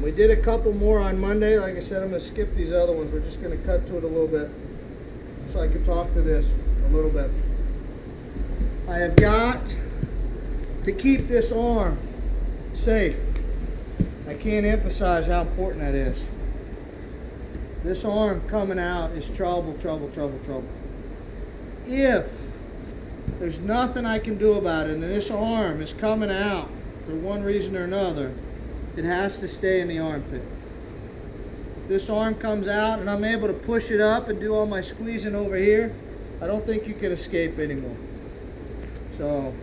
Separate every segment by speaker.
Speaker 1: We did a couple more on Monday. Like I said, I'm going to skip these other ones. We're just going to cut to it a little bit so I can talk to this a little bit. I have got to keep this arm safe. I can't emphasize how important that is. This arm coming out is trouble, trouble, trouble, trouble. If there's nothing I can do about it and this arm is coming out for one reason or another, it has to stay in the armpit. If this arm comes out and I'm able to push it up and do all my squeezing over here, I don't think you can escape anymore. So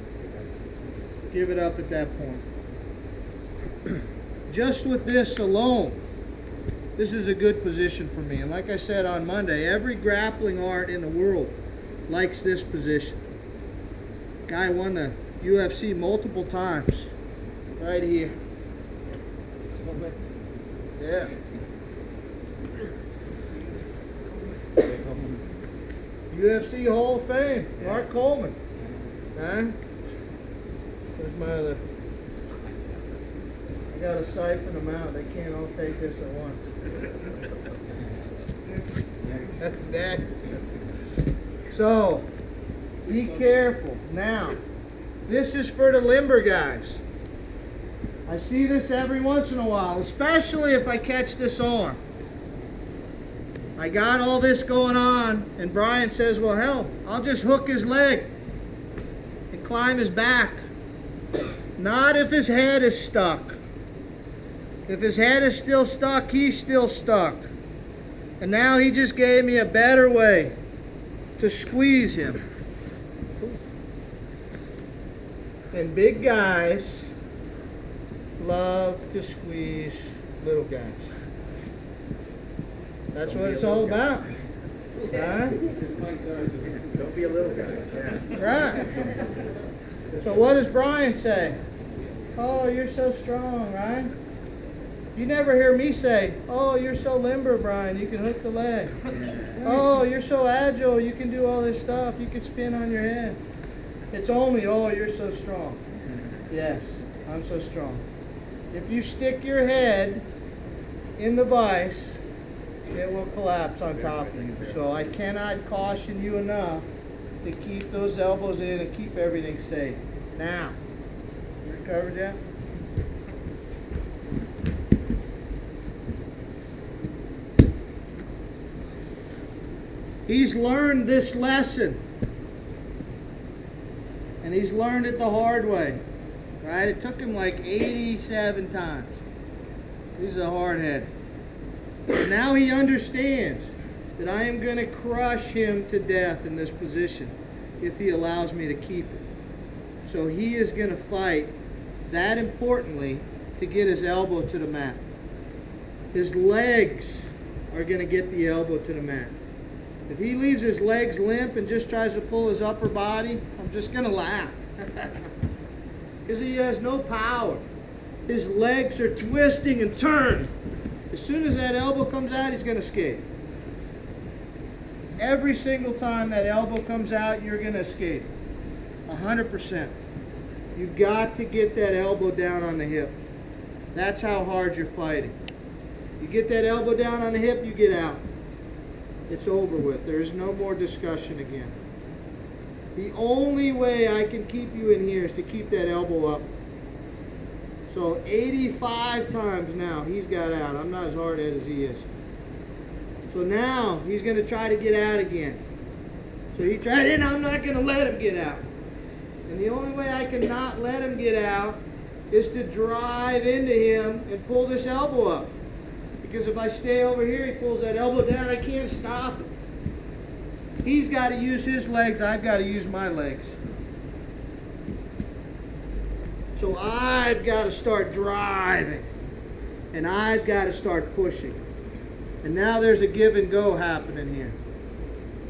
Speaker 1: give it up at that point. Just with this alone, this is a good position for me. And like I said on Monday, every grappling art in the world likes this position. Guy won the UFC multiple times. Right here. Yeah. UFC Hall of Fame, Mark Coleman. Huh? There's my other. I got to siphon them out. They can't all take this at once. Next. So, be careful. Now, this is for the limber guys. I see this every once in a while, especially if I catch this arm. I got all this going on, and Brian says, well, hell, I'll just hook his leg and climb his back. Not if his head is stuck. If his head is still stuck, he's still stuck. And now he just gave me a better way to squeeze him. And big guys love to squeeze little guys. That's what it's all about. Right?
Speaker 2: Don't be a little guy.
Speaker 1: Right. So what does Brian say? Oh, you're so strong, right? You never hear me say, oh, you're so limber, Brian, you can hook the leg. Oh, you're so agile, you can do all this stuff, you can spin on your head. It's only, oh, you're so strong. Yes, I'm so strong. If you stick your head in the vise, it will collapse on top of you. So I cannot caution you enough to keep those elbows in and keep everything safe. Now, you recovered yet? He's learned this lesson, and he's learned it the hard way, right? It took him like 87 times. He's a hard head. But now he understands that I am going to crush him to death in this position if he allows me to keep it. So he is going to fight, that importantly, to get his elbow to the mat. His legs are going to get the elbow to the mat. If he leaves his legs limp and just tries to pull his upper body, I'm just going to laugh. Because he has no power. His legs are twisting and turning. As soon as that elbow comes out, he's going to escape. Every single time that elbow comes out, you're going to escape. 100%. You've got to get that elbow down on the hip. That's how hard you're fighting. You get that elbow down on the hip, you get out. It's over with. There is no more discussion again. The only way I can keep you in here is to keep that elbow up. So 85 times now he's got out. I'm not as hard-headed as he is. So now he's going to try to get out again. So he tried, and I'm not going to let him get out. And the only way I can not let him get out is to drive into him and pull this elbow up. Because if I stay over here, he pulls that elbow down, I can't stop it. He's got to use his legs, I've got to use my legs. So I've got to start driving. And I've got to start pushing. And now there's a give and go happening here.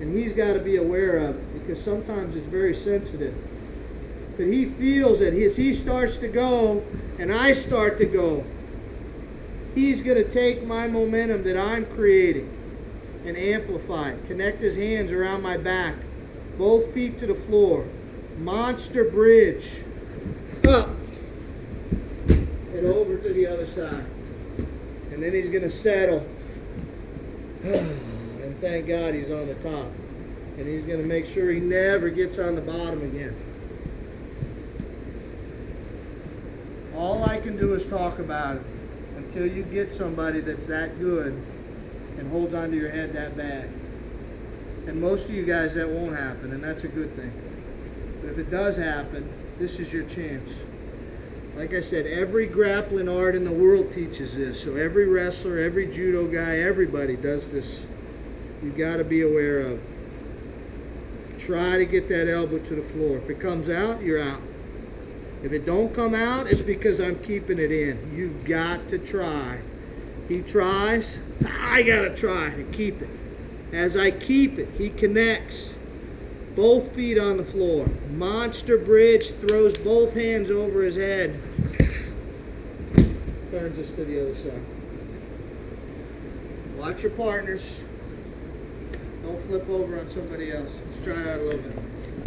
Speaker 1: And he's got to be aware of it, because sometimes it's very sensitive. But he feels that as he starts to go and I start to go, he's going to take my momentum that I'm creating and amplify it. Connect his hands around my back, both feet to the floor. Monster bridge. Up. And over to the other side. And then he's going to settle. And thank God he's on the top. And he's going to make sure he never gets on the bottom again. All I can do is talk about it until you get somebody that's that good and holds onto your head that bad. And most of you guys, that won't happen, and that's a good thing. But if it does happen, this is your chance. Like I said, every grappling art in the world teaches this. So every wrestler, every judo guy, everybody does this. You've got to be aware of. Try to get that elbow to the floor. If it comes out, you're out. If it don't come out, it's because I'm keeping it in. You've got to try. He tries, I got to try to keep it. As I keep it, he connects. Both feet on the floor. Monster bridge, throws both hands over his head. Turns us to the other side. Watch your partners. Don't flip over on somebody else. Let's try that a little bit.